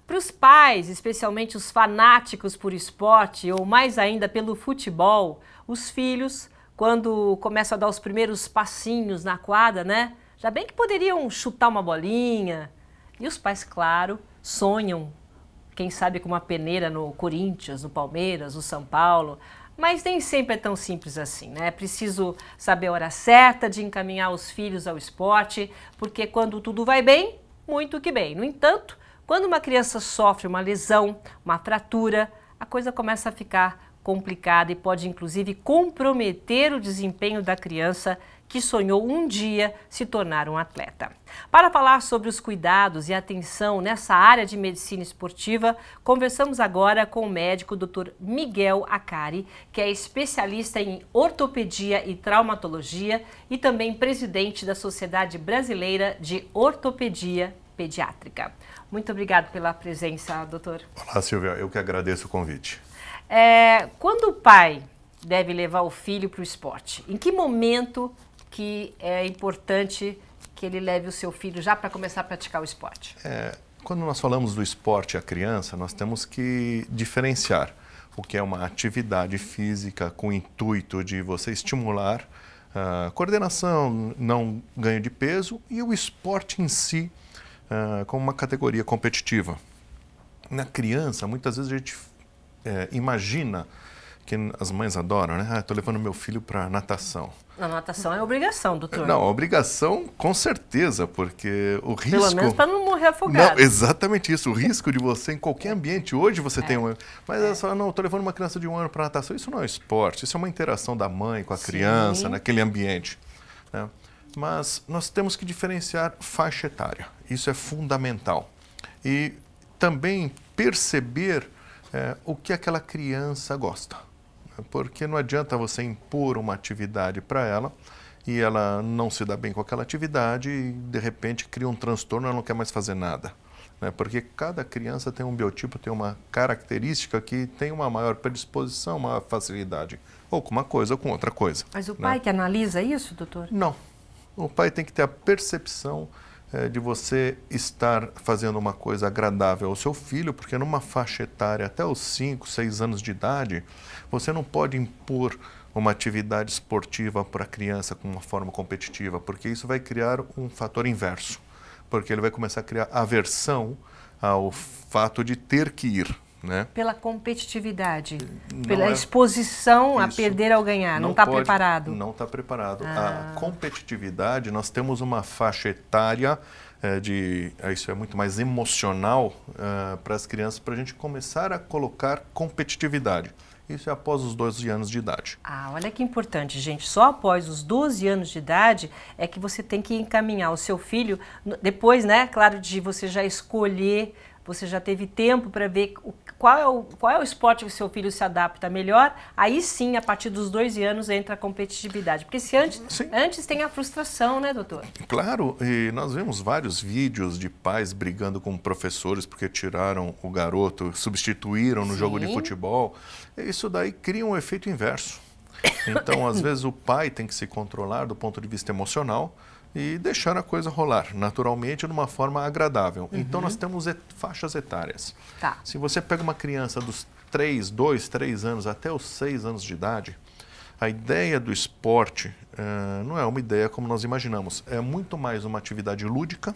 Para os pais, especialmente os fanáticos por esporte ou mais ainda pelo futebol, os filhos, quando começam a dar os primeiros passinhos na quadra, né? Já bem que poderiam chutar uma bolinha. E os pais, claro, sonham, quem sabe com uma peneira no Corinthians, no Palmeiras, no São Paulo. Mas nem sempre é tão simples assim, né? É preciso saber a hora certa de encaminhar os filhos ao esporte, porque quando tudo vai bem, muito que bem. No entanto, quando uma criança sofre uma lesão, uma fratura, a coisa começa a ficar complicada e pode inclusive comprometer o desempenho da criança que sonhou um dia se tornar um atleta. Para falar sobre os cuidados e atenção nessa área de medicina esportiva, conversamos agora com o médico Dr. Miguel Acari, que é especialista em ortopedia e traumatologia e também presidente da Sociedade Brasileira de Ortopedia Pediátrica. Muito obrigado pela presença, doutor. Olá, Silvia. Eu que agradeço o convite. Quando o pai deve levar o filho para o esporte? Em que momento que é importante que ele leve o seu filho já para começar a praticar o esporte? Quando nós falamos do esporte à criança, nós temos que diferenciar o que é uma atividade física com o intuito de você estimular a coordenação, não ganho de peso, e o esporte em si como uma categoria competitiva. Na criança, muitas vezes a gente imagina que as mães adoram, né? Estou levando meu filho para natação. A natação é obrigação, doutor. Não, obrigação com certeza, porque o risco... Pelo menos para não morrer afogado. Não, exatamente isso, o risco de você, em qualquer ambiente, hoje você tem um... Mas ela fala, não, estou levando uma criança de 1 ano para natação, isso não é esporte, isso é uma interação da mãe com a criança, naquele ambiente, né? Mas nós temos que diferenciar faixa etária, isso é fundamental. E também perceber o que aquela criança gosta. Porque não adianta você impor uma atividade para ela e ela não se dá bem com aquela atividade e de repente cria um transtorno, ela não quer mais fazer nada. Né? Porque cada criança tem um biotipo, tem uma característica que tem uma maior predisposição, uma facilidade, ou com uma coisa ou com outra coisa. Mas o pai que analisa isso, doutor? Não. O pai tem que ter a percepção de você estar fazendo uma coisa agradável ao seu filho, porque numa faixa etária até os 5, 6 anos de idade, você não pode impor uma atividade esportiva para a criança com uma forma competitiva, porque isso vai criar um fator inverso, porque ele vai começar a criar aversão ao fato de ter que ir. Né? Pela competitividade, pela exposição a perder ao ganhar, não está preparado. Não está preparado. A competitividade, nós temos uma faixa etária isso é muito mais emocional para as crianças, para a gente começar a colocar competitividade. Isso é após os 12 anos de idade. Olha que importante, gente. Só após os 12 anos de idade é que você tem que encaminhar o seu filho, depois, né, claro, de você já escolher, você já teve tempo para ver qual é o esporte que o seu filho se adapta melhor, aí sim, a partir dos 12 anos, entra a competitividade. Porque se antes tem a frustração, né, doutor? Claro, e nós vemos vários vídeos de pais brigando com professores porque tiraram o garoto, substituíram no jogo de futebol. Isso daí cria um efeito inverso. Então, às vezes, o pai tem que se controlar do ponto de vista emocional e deixar a coisa rolar naturalmente de uma forma agradável. Então nós temos faixas etárias. Se você pega uma criança dos 2, 3 anos até os 6 anos de idade, a ideia do esporte não é uma ideia como nós imaginamos. É muito mais uma atividade lúdica,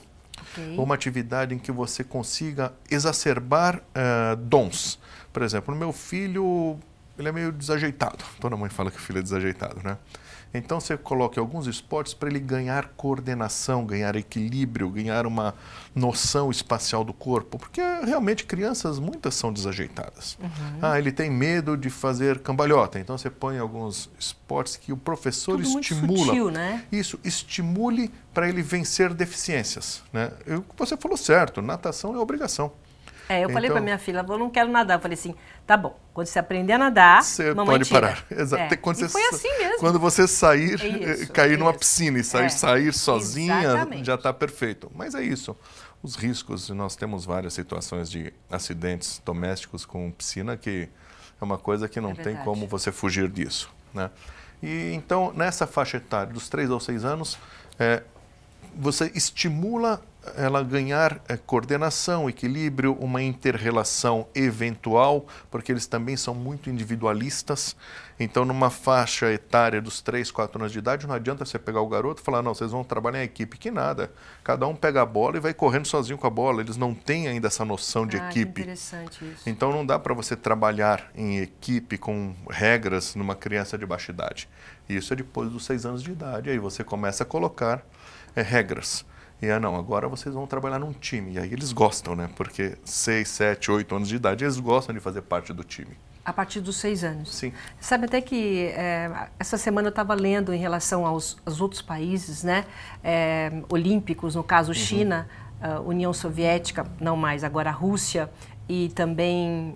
uma atividade em que você consiga exacerbar dons. Por exemplo, o meu filho, ele é meio desajeitado. Toda mãe fala que o filho é desajeitado, né? Então você coloca alguns esportes para ele ganhar coordenação, ganhar equilíbrio, ganhar uma noção espacial do corpo, porque realmente crianças, muitas são desajeitadas. Ele tem medo de fazer cambalhota, então você põe alguns esportes que o professor estimula. Muito sutil, né? Isso, estimule para ele vencer deficiências. Né? Você falou certo, natação é obrigação. Eu falei para minha filha, eu não quero nadar. Eu falei assim, tá bom, quando você aprender a nadar, você mamãe pode tira. parar. Exato. E foi assim mesmo. Quando você sair, cair numa piscina e sair sozinha, já está perfeito. Mas é isso. Os riscos, nós temos várias situações de acidentes domésticos com piscina, que é uma coisa que não tem como você fugir disso. Né? E então, nessa faixa etária, dos 3 aos 6 anos, você estimula ela a ganhar coordenação, equilíbrio, uma inter-relação eventual, porque eles também são muito individualistas. Então, numa faixa etária dos 3, 4 anos de idade, não adianta você pegar o garoto e falar, não, vocês vão trabalhar em equipe, que nada. Cada um pega a bola e vai correndo sozinho com a bola. Eles não têm ainda essa noção de equipe. Que interessante isso. Então, não dá para você trabalhar em equipe com regras numa criança de baixa idade. Isso é depois dos 6 anos de idade. Aí você começa a colocar regras. E não, agora vocês vão trabalhar num time. E aí eles gostam, né? Porque 6, 7, 8 anos de idade, eles gostam de fazer parte do time. A partir dos 6 anos? Sim. Sabe até que essa semana eu estava lendo em relação aos outros países, né? Olímpicos, no caso China, União Soviética, não mais, agora a Rússia e também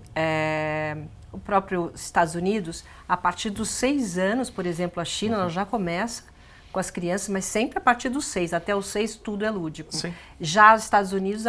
o próprio Estados Unidos. A partir dos 6 anos, por exemplo, a China ela já começa com as crianças, mas sempre a partir dos 6. Até os 6 tudo é lúdico. Sim. Já os Estados Unidos,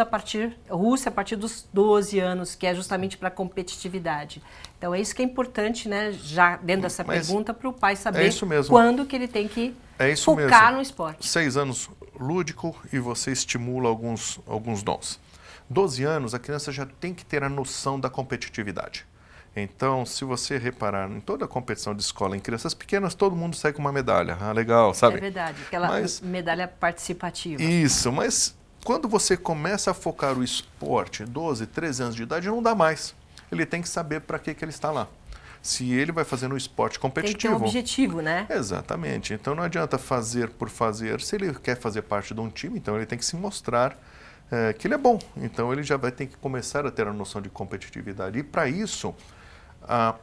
Rússia a partir dos 12 anos, que é justamente para competitividade. Então é isso que é importante, né? Já dentro dessa pergunta, para o pai saber quando que ele tem que focar no esporte. 6 anos lúdico e você estimula alguns dons. 12 anos, a criança já tem que ter a noção da competitividade. Então, se você reparar em toda a competição de escola em crianças pequenas, todo mundo sai com uma medalha. Ah, legal, sabe? É verdade, aquela medalha participativa. Isso, mas quando você começa a focar o esporte, 12, 13 anos de idade, não dá mais. Ele tem que saber para que ele está lá. Se ele vai fazer no esporte competitivo. Tem que ter um objetivo, né? Exatamente. Então, não adianta fazer por fazer. Se ele quer fazer parte de um time, então ele tem que se mostrar que ele é bom. Então, ele já vai ter que começar a ter a noção de competitividade. E, para isso, a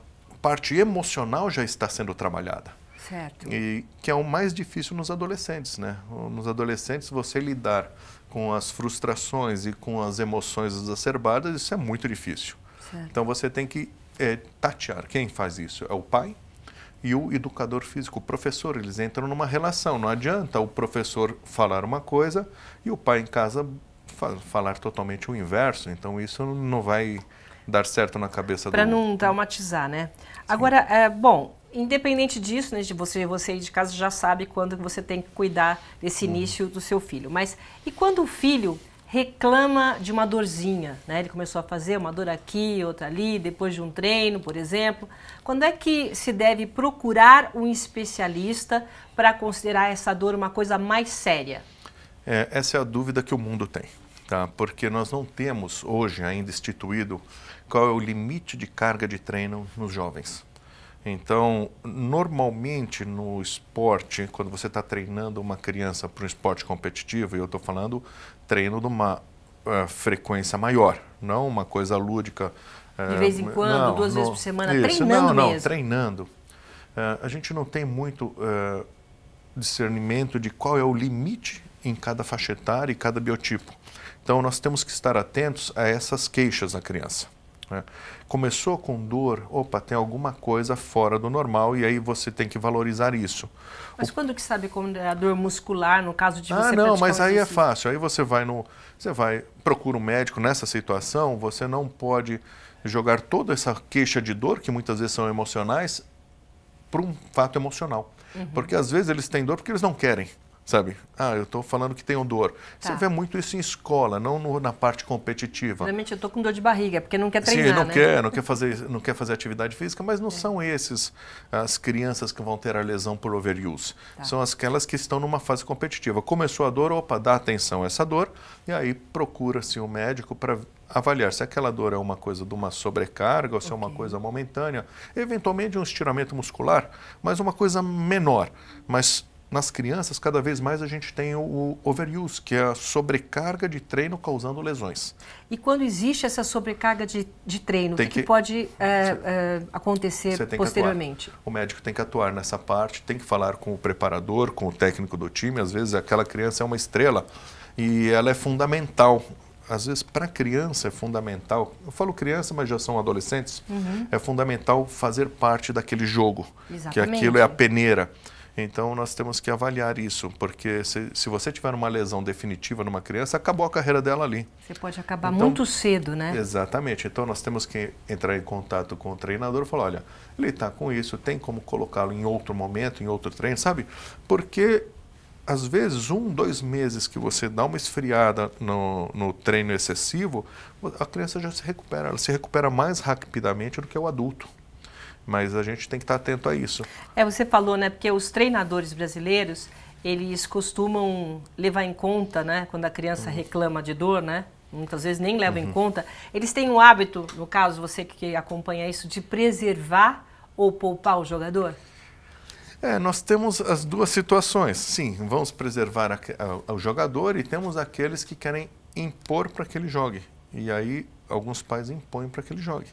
parte emocional já está sendo trabalhada. Certo. E que é o mais difícil nos adolescentes, né? Nos adolescentes, você lidar com as frustrações e com as emoções exacerbadas, isso é muito difícil. Certo. Então, você tem que tatear. Quem faz isso? É o pai e o educador físico, o professor. Eles entram numa relação. Não adianta o professor falar uma coisa e o pai em casa falar totalmente o inverso. Então, isso não vai dar certo na cabeça para não traumatizar, né? Sim. Agora, bom, independente disso, né, de você aí de casa já sabe quando você tem que cuidar desse início do seu filho. Mas e quando o filho reclama de uma dorzinha, né? Ele começou a fazer uma dor aqui, outra ali, depois de um treino, por exemplo. Quando é que se deve procurar um especialista para considerar essa dor uma coisa mais séria? Essa é a dúvida que o mundo tem, tá? Porque nós não temos hoje ainda instituído qual é o limite de carga de treino nos jovens. Então, normalmente no esporte, quando você está treinando uma criança para um esporte competitivo, e eu estou falando treino de uma frequência maior, não uma coisa lúdica. De vez em quando, 2 vezes por semana, isso, treinando mesmo. Não, treinando. A gente não tem muito discernimento de qual é o limite em cada faixa etária e cada biotipo. Então, nós temos que estar atentos a essas queixas da criança. Começou com dor, opa, tem alguma coisa fora do normal e aí você tem que valorizar isso. Mas quando que sabe quando é a dor muscular, no caso de você não, mas aí é fácil. Aí você procura um médico nessa situação, você não pode jogar toda essa queixa de dor, que muitas vezes são emocionais, para um fato emocional. Porque às vezes eles têm dor porque eles não querem. Sabe? Eu estou falando que tenho dor. Você vê muito isso em escola, não na parte competitiva. Geralmente eu estou com dor de barriga, porque não quer treinar, não quer fazer atividade física, mas não são as crianças que vão ter a lesão por overuse. São aquelas que estão numa fase competitiva. Começou a dor, opa, dá atenção a essa dor, e aí procura-se um médico para avaliar se aquela dor é uma coisa de uma sobrecarga ou se é uma coisa momentânea, eventualmente um estiramento muscular, mas uma coisa menor. Mas nas crianças, cada vez mais a gente tem o overuse, que é a sobrecarga de treino causando lesões. E quando existe essa sobrecarga de treino, o que pode acontecer posteriormente? O médico tem que atuar nessa parte, tem que falar com o preparador, com o técnico do time. Às vezes aquela criança é uma estrela e ela é fundamental. Às vezes, para a criança é fundamental, eu falo criança, mas já são adolescentes, é fundamental fazer parte daquele jogo, que aquilo é a peneira. Então, nós temos que avaliar isso, porque se você tiver uma lesão definitiva numa criança, acabou a carreira dela ali. Você pode acabar muito cedo, né? Exatamente. Então, nós temos que entrar em contato com o treinador e falar, olha, ele está com isso, tem como colocá-lo em outro momento, em outro treino, sabe? Porque, às vezes, 1, 2 meses que você dá uma esfriada no treino excessivo, a criança já se recupera. Ela se recupera mais rapidamente do que o adulto. Mas a gente tem que estar atento a isso. Você falou, né? Porque os treinadores brasileiros, eles costumam levar em conta, né? Quando a criança reclama de dor, né? Muitas vezes nem levam em conta. Eles têm um hábito, no caso, você que acompanha isso, de preservar ou poupar o jogador? Nós temos as duas situações. Sim, vamos preservar o jogador e temos aqueles que querem impor para que ele jogue. E aí, alguns pais impõem para que ele jogue.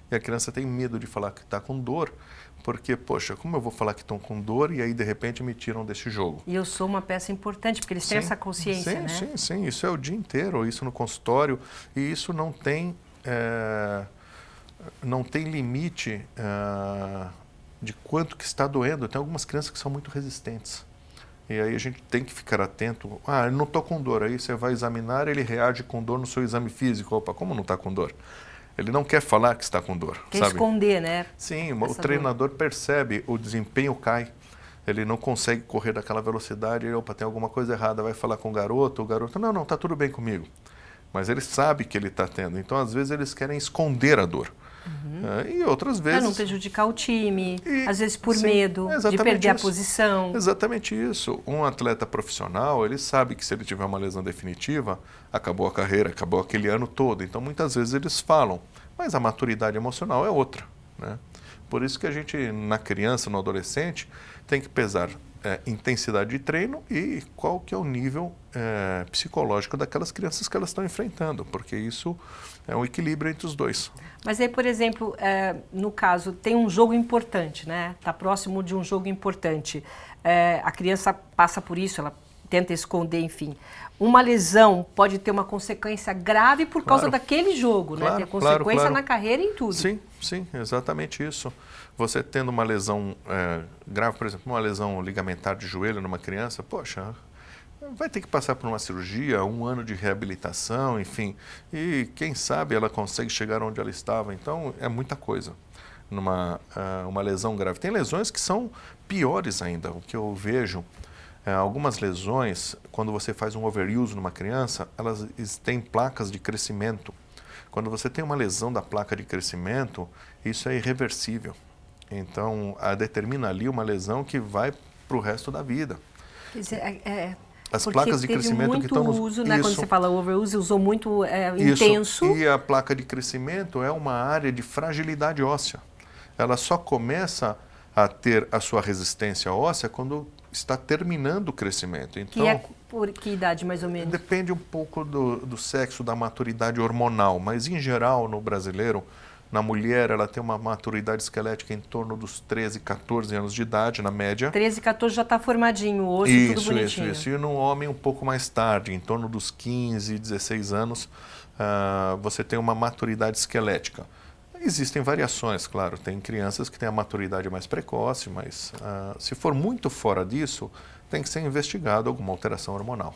E a criança tem medo de falar que está com dor, porque, poxa, como eu vou falar que estão com dor e aí, de repente, me tiram desse jogo? E eu sou uma peça importante, porque eles têm essa consciência, né? Sim. Isso é o dia inteiro, isso no consultório. E isso não tem limite de quanto que está doendo. Tem algumas crianças que são muito resistentes. E aí a gente tem que ficar atento. Eu não estou com dor. Aí você vai examinar, ele reage com dor no seu exame físico. Opa, como não está com dor? Ele não quer falar que está com dor. Quer esconder, né? Sim, o treinador percebe, o desempenho cai. Ele não consegue correr daquela velocidade. Opa, tem alguma coisa errada. Vai falar com o garoto não, está tudo bem comigo. Mas ele sabe que ele está tendo. Então, às vezes, eles querem esconder a dor. E outras vezes... Para não prejudicar o time, às vezes por medo de perder a posição. Exatamente isso. Um atleta profissional, ele sabe que se ele tiver uma lesão definitiva, acabou a carreira, acabou aquele ano todo. Então, muitas vezes eles falam, mas a maturidade emocional é outra, né? Por isso que a gente, na criança, no adolescente, tem que pesar intensidade de treino e qual que é o nível psicológico daquelas crianças que elas estão enfrentando, porque isso é um equilíbrio entre os dois. Mas aí, por exemplo, no caso, tem um jogo importante, né? Está próximo de um jogo importante. A criança passa por isso, ela tenta esconder, enfim. Uma lesão pode ter uma consequência grave por causa daquele jogo, né? Ter consequência na carreira e em tudo. Sim, exatamente isso. Você tendo uma lesão grave, por exemplo, uma lesão ligamentar de joelho numa criança, poxa, vai ter que passar por uma cirurgia, 1 ano de reabilitação, enfim. E quem sabe ela consegue chegar onde ela estava. Então, é muita coisa numa uma lesão grave. Tem lesões que são piores ainda. O que eu vejo, algumas lesões, quando você faz um overuse numa criança, elas têm placas de crescimento. Quando você tem uma lesão da placa de crescimento, isso é irreversível. Então, determina ali uma lesão que vai para o resto da vida. Quer dizer, as placas de crescimento que estão no uso, né? Quando você fala overuse, usou muito intenso. E a placa de crescimento é uma área de fragilidade óssea. Ela só começa a ter a sua resistência óssea quando está terminando o crescimento. Então, que é por que idade, mais ou menos? Depende um pouco do sexo, da maturidade hormonal, mas em geral, no brasileiro, na mulher, ela tem uma maturidade esquelética em torno dos 13, 14 anos de idade, na média. 13, 14 já está formadinho, o osso tudo bonitinho. Isso. E no homem um pouco mais tarde, em torno dos 15, 16 anos, você tem uma maturidade esquelética. Existem variações, claro. Tem crianças que têm a maturidade mais precoce, mas se for muito fora disso, tem que ser investigado alguma alteração hormonal.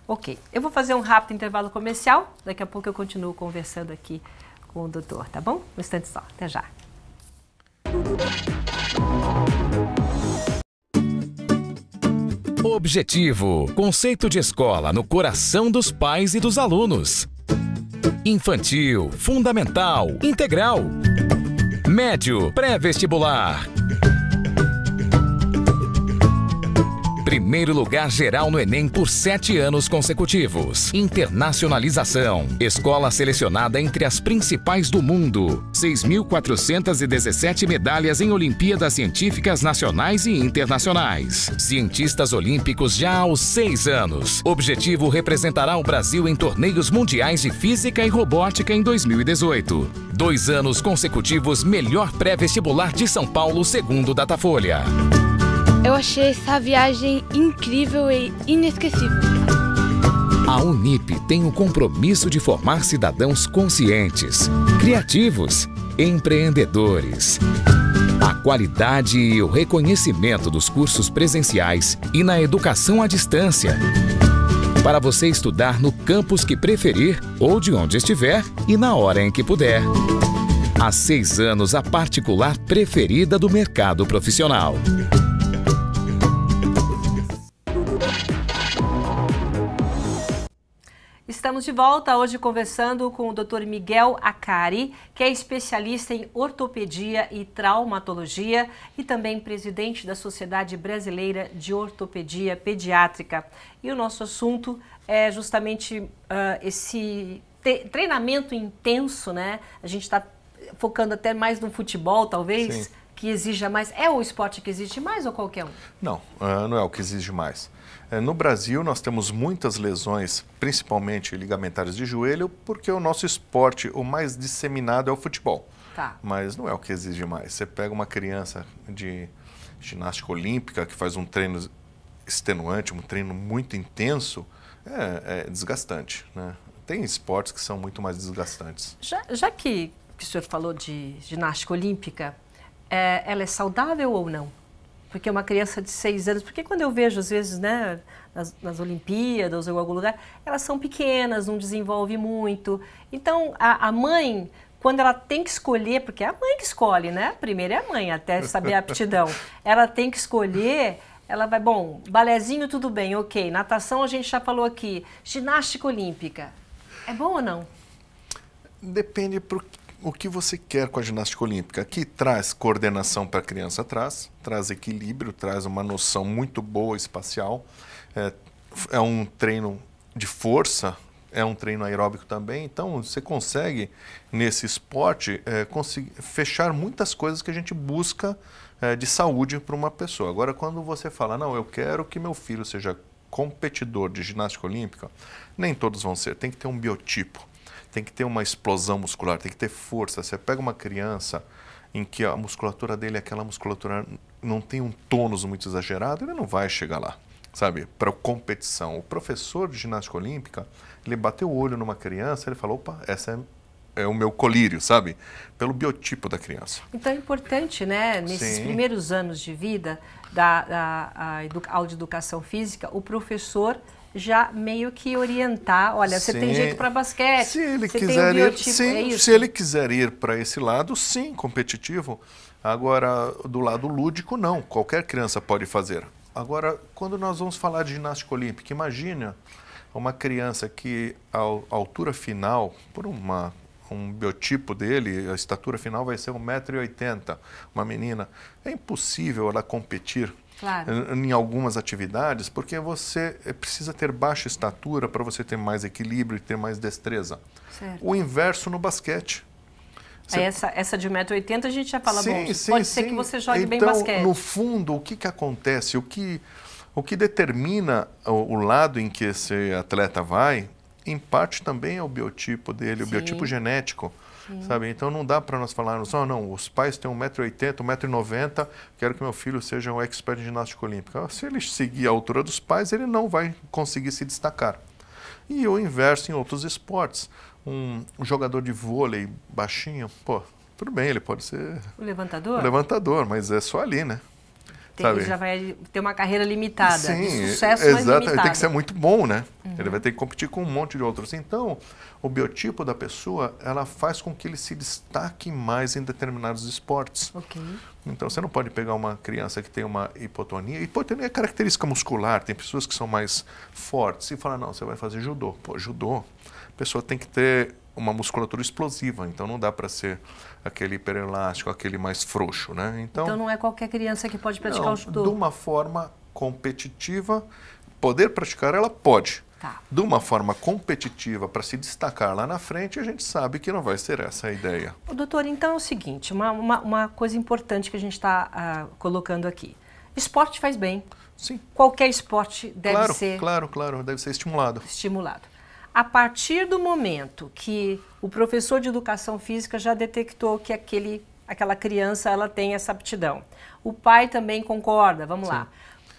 Ok. Eu vou fazer um rápido intervalo comercial. Daqui a pouco eu continuo conversando aqui com o doutor, tá bom? Um instante só. Até já. Objetivo. Conceito de escola no coração dos pais e dos alunos. Infantil, fundamental, integral. Médio, pré-vestibular. Primeiro lugar geral no Enem por 7 anos consecutivos. Internacionalização. Escola selecionada entre as principais do mundo. 6.417 medalhas em Olimpíadas Científicas Nacionais e Internacionais. Cientistas olímpicos já aos 6 anos. Objetivo representará o Brasil em torneios mundiais de Física e Robótica em 2018. 2 anos consecutivos melhor pré-vestibular de São Paulo, segundo Datafolha. Eu achei essa viagem incrível e inesquecível. A Unip tem o compromisso de formar cidadãos conscientes, criativos, empreendedores. A qualidade e o reconhecimento dos cursos presenciais e na educação à distância. Para você estudar no campus que preferir ou de onde estiver e na hora em que puder. Há 6 anos, a particular preferida do mercado profissional. Estamos de volta hoje conversando com o Dr. Miguel Acari, que é especialista em ortopedia e traumatologia e também presidente da Sociedade Brasileira de Ortopedia Pediátrica. E o nosso assunto é justamente esse treinamento intenso, né? A gente está focando até mais no futebol, talvez, sim, que exija mais. É o esporte que exige mais ou qualquer um? Não, não é o que exige mais. No Brasil, nós temos muitas lesões, principalmente ligamentares de joelho, porque o nosso esporte, o mais disseminado é o futebol. Tá. Mas não é o que exige mais. Você pega uma criança de ginástica olímpica que faz um treino extenuante, um treino muito intenso, é desgastante, né? Tem esportes que são muito mais desgastantes. Já que o senhor falou de ginástica olímpica, ela é saudável ou não? Porque uma criança de 6 anos, porque quando eu vejo às vezes, né, nas Olimpíadas ou em algum lugar, elas são pequenas, não desenvolvem muito. Então a mãe, quando ela tem que escolher, porque é a mãe que escolhe, né? Primeiro é a mãe, até saber a aptidão. Ela tem que escolher, ela vai, bom, balézinho tudo bem, ok. Natação a gente já falou aqui. Ginástica olímpica, é bom ou não? Depende o que você quer com a ginástica olímpica. Aqui traz coordenação para a criança, traz equilíbrio, traz uma noção muito boa espacial. É um treino de força, é um treino aeróbico também. Então, você consegue, nesse esporte, fechar muitas coisas que a gente busca de saúde para uma pessoa. Agora, quando você fala, não, eu quero que meu filho seja competidor de ginástica olímpica, nem todos vão ser. Tem que ter um biotipo. Tem que ter uma explosão muscular, tem que ter força. Você pega uma criança em que a musculatura dele, aquela musculatura não tem um tônus muito exagerado, ele não vai chegar lá, sabe? Para a competição. O professor de ginástica olímpica, ele bateu o olho numa criança, ele falou, opa, essa é o meu colírio, sabe? Pelo biotipo da criança. Então é importante, né, nesses primeiros anos de vida da aula de educação física, o professor já meio que orientar, olha, você tem jeito para basquete, se ele você quiser tem um biotipo, se ele quiser ir para esse lado, sim, competitivo. Agora, do lado lúdico, não. Qualquer criança pode fazer. Agora, quando nós vamos falar de ginástica olímpica, imagina uma criança que a altura final, por um biotipo dele, a estatura final vai ser 1,80 m, uma menina. É impossível ela competir. Claro. Em algumas atividades, porque você precisa ter baixa estatura para você ter mais equilíbrio e ter mais destreza. Certo. O inverso no basquete. Aí essa de 1,80 m a gente já fala, bom, sim, pode ser que você jogue bem então, basquete. No fundo, o que acontece? O que determina o lado em que esse atleta vai, em parte também é o biotipo dele, o biotipo genético. Sabe? Então não dá para nós falarmos, não, os pais têm 1,80 m, 1,90 m, quero que meu filho seja um expert em ginástica olímpica. Se ele seguir a altura dos pais, ele não vai conseguir se destacar. E o inverso em outros esportes. Um jogador de vôlei baixinho, pô, tudo bem, ele pode ser o levantador? O levantador, mas é só ali, né? Ele já vai ter uma carreira limitada, de sucesso mais limitado. limitado. Tem que ser muito bom, né? Ele vai ter que competir com um monte de outros. Então, o biotipo da pessoa, ela faz com que ele se destaque mais em determinados esportes. Ok. Então, você não pode pegar uma criança que tem uma hipotonia. Hipotonia é característica muscular, tem pessoas que são mais fortes. E falar, não, você vai fazer judô. Pô, judô, a pessoa tem que ter uma musculatura explosiva, então não dá para ser aquele hiperelástico, aquele mais frouxo, né? Então não é qualquer criança que pode praticar o judô? De uma forma competitiva, poder praticar ela pode. Tá. De uma forma competitiva, para se destacar lá na frente, a gente sabe que não vai ser essa a ideia. Doutor, então é o seguinte, uma coisa importante que a gente está colocando aqui. Esporte faz bem. Sim. Qualquer esporte deve ser... Claro, deve ser estimulado. A partir do momento que o professor de educação física já detectou que aquela criança ela tem essa aptidão, o pai também concorda, vamos lá.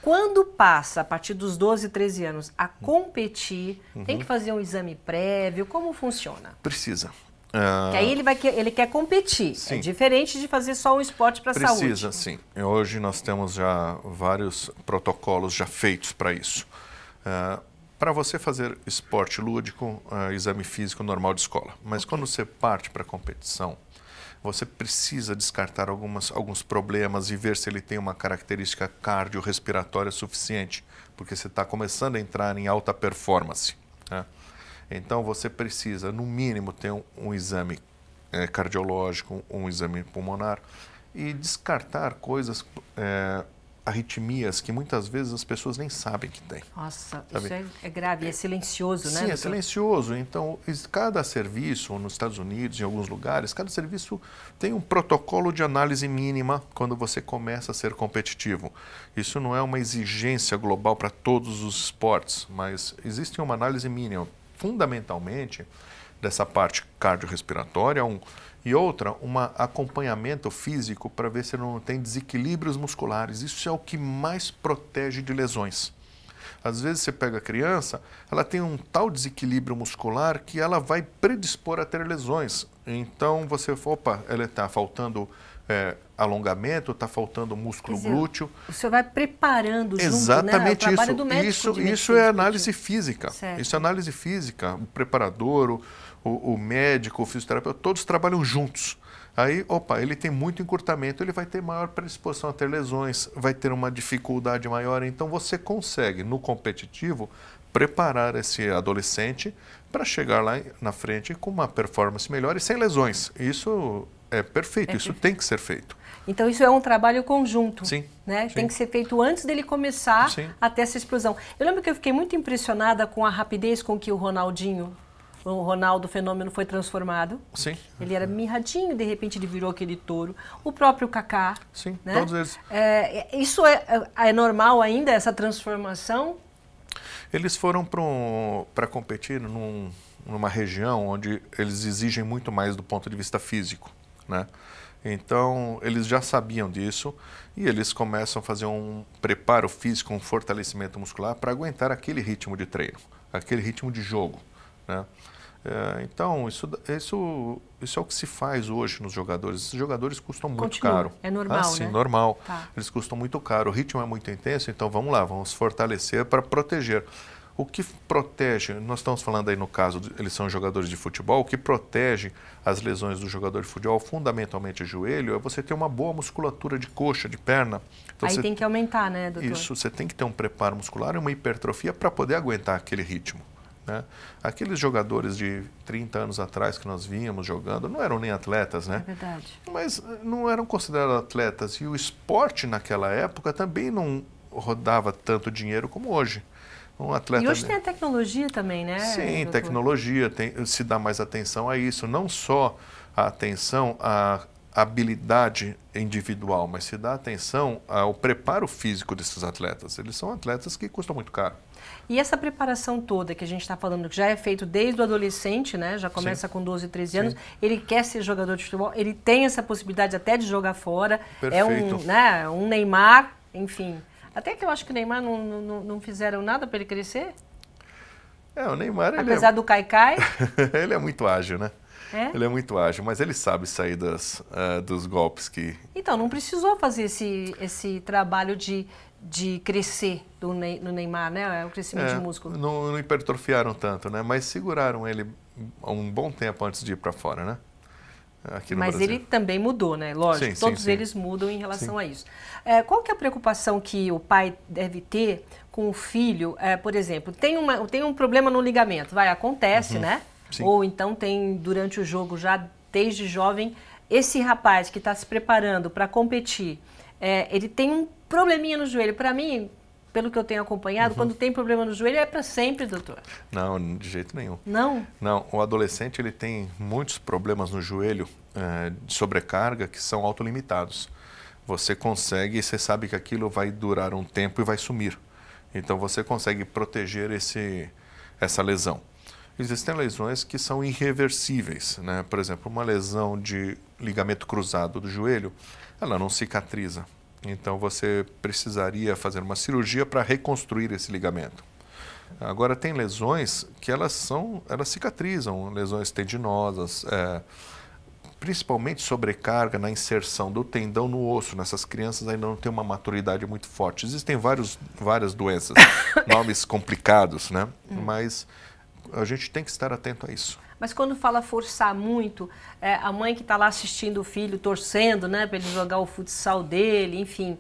Quando passa, a partir dos 12, 13 anos, a competir, tem que fazer um exame prévio, como funciona? Precisa. Que aí ele quer competir. Sim. É diferente de fazer só um esporte para a saúde. Precisa, sim. Hoje nós temos já vários protocolos já feitos para isso. Para você fazer esporte lúdico, exame físico normal de escola. Mas quando você parte para a competição, você precisa descartar alguns problemas e ver se ele tem uma característica cardiorrespiratória suficiente, porque você está começando a entrar em alta performance, né? Então você precisa, no mínimo, ter um exame cardiológico, um exame pulmonar e descartar coisas, arritmias que muitas vezes as pessoas nem sabem que tem. Nossa, sabe? isso é grave, é silencioso, né? Sim, doutor? é silencioso. Então, cada serviço, nos Estados Unidos, em alguns lugares, cada serviço tem um protocolo de análise mínima quando você começa a ser competitivo. Isso não é uma exigência global para todos os esportes, mas existe uma análise mínima, fundamentalmente, dessa parte cardiorrespiratória, e outra, um acompanhamento físico para ver se não tem desequilíbrios musculares. Isso é o que mais protege de lesões. Às vezes você pega a criança, ela tem um tal desequilíbrio muscular que ela vai predispor a ter lesões. Então você fala, opa, ela está faltando alongamento, está faltando músculo glúteo. O senhor vai preparando Exatamente, junto, né? O trabalho do médico isso é análise física. Certo. Isso é análise física. O preparador, o médico, o fisioterapeuta, todos trabalham juntos. Aí, opa, ele tem muito encurtamento, ele vai ter maior predisposição a ter lesões, vai ter uma dificuldade maior. Então você consegue, no competitivo, preparar esse adolescente para chegar lá na frente com uma performance melhor e sem lesões. Isso é perfeito, isso tem que ser feito. Então isso é um trabalho conjunto, Sim, né? sim. Tem que ser feito antes dele começar até essa explosão. Eu lembro que eu fiquei muito impressionada com a rapidez com que o Ronaldo Fenômeno foi transformado. Sim. Ele era mirradinho, de repente ele virou aquele touro. O próprio Kaká. Sim, né? todos eles. Isso é normal ainda, essa transformação? Eles foram para competir numa região onde eles exigem muito mais do ponto de vista físico, né? Então, eles já sabiam disso e eles começam a fazer um preparo físico, um fortalecimento muscular para aguentar aquele ritmo de treino, aquele ritmo de jogo, né? Então, isso é o que se faz hoje nos jogadores. Esses jogadores custam muito caro. É normal, sim, né? Normal. Tá. Eles custam muito caro. O ritmo é muito intenso, então vamos lá, vamos fortalecer para proteger. O que protege, nós estamos falando aí no caso, eles são jogadores de futebol, o que protege as lesões do jogador de futebol, fundamentalmente o joelho, é você ter uma boa musculatura de coxa, de perna. Então, aí tem que aumentar, né, doutor? Isso, você tem que ter um preparo muscular e uma hipertrofia para poder aguentar aquele ritmo, né? Aqueles jogadores de 30 anos atrás que nós víamos jogando não eram nem atletas, né? É verdade. Mas não eram considerados atletas. E o esporte naquela época também não rodava tanto dinheiro como hoje. Um atleta... E hoje tem a tecnologia também, né? Sim, doutor? tecnologia, se dá mais atenção a isso. Não só a atenção à habilidade individual, mas se dá atenção ao preparo físico desses atletas. Eles são atletas que custam muito caro. E essa preparação toda que a gente está falando, que já é feito desde o adolescente, né? Já começa com 12, 13 anos, ele quer ser jogador de futebol, ele tem essa possibilidade até de jogar fora. Perfeito. É um Neymar, enfim. Até que eu acho que o Neymar não fizeram nada para ele crescer. O Neymar... Apesar do Caicai. Ele é muito ágil, né? É? Ele é muito ágil, mas ele sabe sair dos golpes que... Então, não precisou fazer esse trabalho de crescer no Neymar, né? O crescimento de músculo. Não hipertrofiaram tanto, né? Mas seguraram ele um bom tempo antes de ir para fora, né? Aqui no Mas Brasil. ele também mudou, né? Lógico, Sim, todos sim. eles mudam em relação a isso. Qual que é a preocupação que o pai deve ter com o filho? Por exemplo, tem um problema no ligamento, acontece, né? Sim. Ou então tem, durante o jogo, já desde jovem, esse rapaz que está se preparando para competir, ele tem um probleminha no joelho. Para mim, pelo que eu tenho acompanhado, quando tem problema no joelho é para sempre, doutor. Não, de jeito nenhum. Não? Não, o adolescente ele tem muitos problemas no joelho de sobrecarga que são autolimitados. Você consegue, você sabe que aquilo vai durar um tempo e vai sumir. Então você consegue proteger essa lesão. Existem lesões que são irreversíveis, né? Por exemplo, uma lesão de ligamento cruzado do joelho, ela não cicatriza. Então você precisaria fazer uma cirurgia para reconstruir esse ligamento. Agora, tem lesões que elas cicatrizam, lesões tendinosas, principalmente sobrecarga na inserção do tendão no osso. Nessas crianças ainda não tem uma maturidade muito forte. Existem várias doenças, nomes complicados, né? Mas a gente tem que estar atento a isso. Mas quando fala forçar muito, a mãe que está lá assistindo o filho, torcendo, né, para ele jogar o futsal dele, enfim,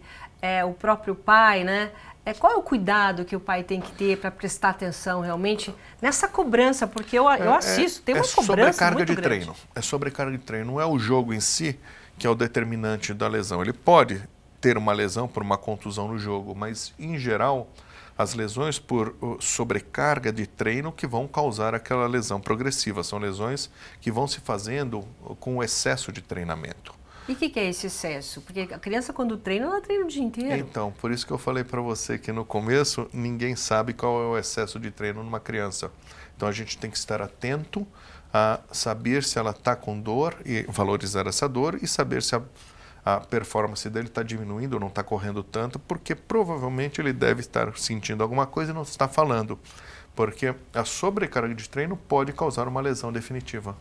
o próprio pai, né? Qual é o cuidado que o pai tem que ter para prestar atenção realmente nessa cobrança? Porque eu assisto, tem uma cobrança muito grande. Treino. É sobrecarga de treino. Não é o jogo em si que é o determinante da lesão. Ele pode ter uma lesão por uma contusão no jogo, mas, em geral, as lesões por sobrecarga de treino que vão causar aquela lesão progressiva. São lesões que vão se fazendo com o excesso de treinamento. E o que é esse excesso? Porque a criança, quando treina, ela treina o dia inteiro. Então, por isso que eu falei para você que no começo ninguém sabe qual é o excesso de treino numa criança. Então, a gente tem que estar atento a saber se ela está com dor e valorizar essa dor e saber se a performance dele está diminuindo ou não está correndo tanto, porque provavelmente ele deve estar sentindo alguma coisa e não está falando. Porque a sobrecarga de treino pode causar uma lesão definitiva.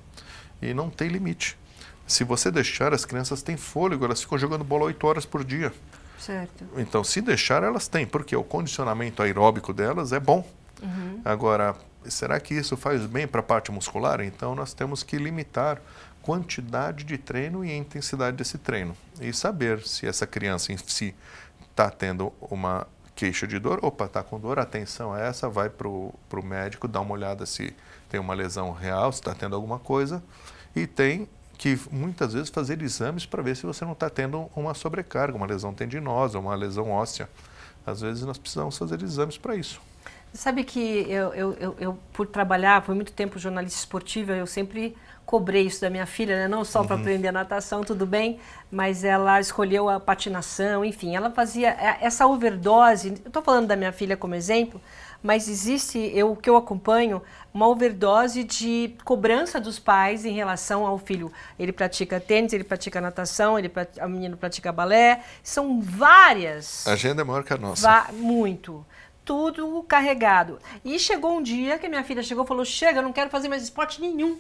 E não tem limite. Se você deixar, as crianças têm fôlego, elas ficam jogando bola 8 horas por dia. Certo. Então, se deixar, elas têm, porque o condicionamento aeróbico delas é bom. Agora, será que isso faz bem para a parte muscular? Então, nós temos que limitar quantidade de treino e intensidade desse treino. E saber se essa criança em si está tendo uma queixa de dor. Opa, está com dor, atenção a essa, vai para o médico, dá uma olhada se tem uma lesão real, se está tendo alguma coisa. E tem que muitas vezes fazer exames para ver se você não está tendo uma sobrecarga, uma lesão tendinosa, uma lesão óssea. Às vezes nós precisamos fazer exames para isso. Você sabe que eu, por trabalhar por muito tempo jornalista esportiva, eu sempre cobrei isso da minha filha, né? Não só para aprender a natação, tudo bem, mas ela escolheu a patinação, enfim, ela fazia essa overdose. Eu estou falando da minha filha como exemplo, mas existe, o que eu acompanho, uma overdose de cobrança dos pais em relação ao filho. Ele pratica tênis, ele pratica natação, o menino pratica balé. São várias. A agenda é maior que a nossa. Muito. Tudo carregado. E chegou um dia que a minha filha chegou e falou, chega, eu não quero fazer mais esporte nenhum.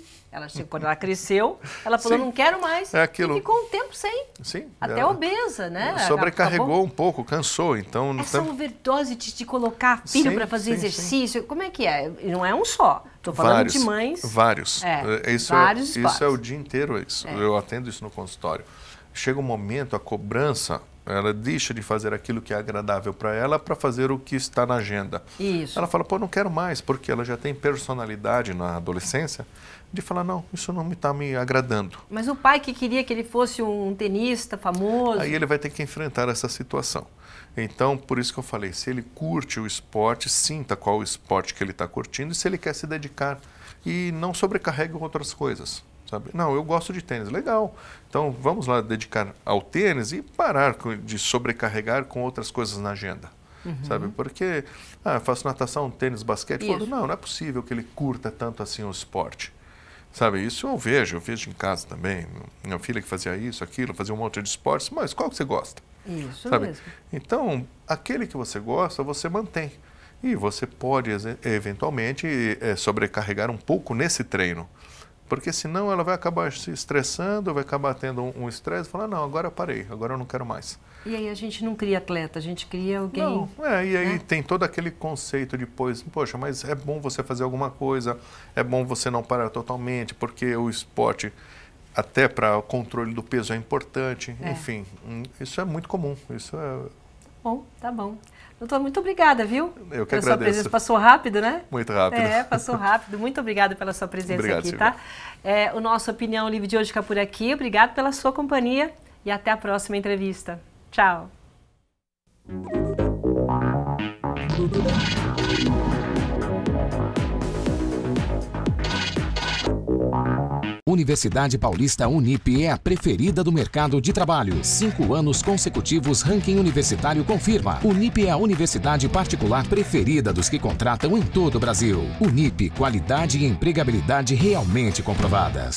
Quando ela cresceu, ela falou, não quero mais. É aquilo. E ficou um tempo sem. Sim. Até obesa, né? Sobrecarregou um pouco, cansou. Então, essa overdose de colocar filho para fazer exercício, como é que é? Não é um só. Estou falando de mães. Vários. Isso é o dia inteiro. Eu atendo isso no consultório. Chega um momento, a cobrança, ela deixa de fazer aquilo que é agradável para ela para fazer o que está na agenda. Isso. Ela fala, pô, não quero mais, porque ela já tem personalidade na adolescência de falar, não, isso não está me agradando. Mas o pai que queria que ele fosse um tenista famoso... Aí ele vai ter que enfrentar essa situação. Então, por isso que eu falei, se ele curte o esporte, sinta qual o esporte que ele está curtindo e se ele quer se dedicar. E não sobrecarregue outras coisas. Sabe? Não, eu gosto de tênis, legal. Então, vamos lá dedicar ao tênis e parar de sobrecarregar com outras coisas na agenda. Sabe? Porque, eu faço natação, tênis, basquete. Não é possível que ele curta tanto assim o esporte. Sabe? Isso eu vejo em casa também. Minha filha que fazia isso, aquilo, fazia um monte de esportes. Mas qual que você gosta? Isso sabe? Mesmo. Então, aquele que você gosta, você mantém. E você pode, eventualmente, sobrecarregar um pouco nesse treino. Porque senão ela vai acabar se estressando, vai acabar tendo um estresse e falar, não, agora eu parei, agora eu não quero mais. E aí a gente não cria atleta, a gente cria alguém... Não, e aí tem todo aquele conceito depois, poxa, mas é bom você fazer alguma coisa, é bom você não parar totalmente, porque o esporte, até para o controle do peso é importante, enfim, isso é muito comum, isso é... Bom, tá bom. Doutor, muito obrigada, viu? Eu que agradeço. Sua presença passou rápido, né? Muito rápido. Passou rápido. Muito obrigada pela sua presença. Obrigado, aqui, Silvia. tá? O nosso Opinião Livre de hoje fica por aqui. Obrigado pela sua companhia e até a próxima entrevista. Tchau. Universidade Paulista Unip é a preferida do mercado de trabalho. 5 anos consecutivos, ranking universitário confirma. Unip é a universidade particular preferida dos que contratam em todo o Brasil. Unip, qualidade e empregabilidade realmente comprovadas.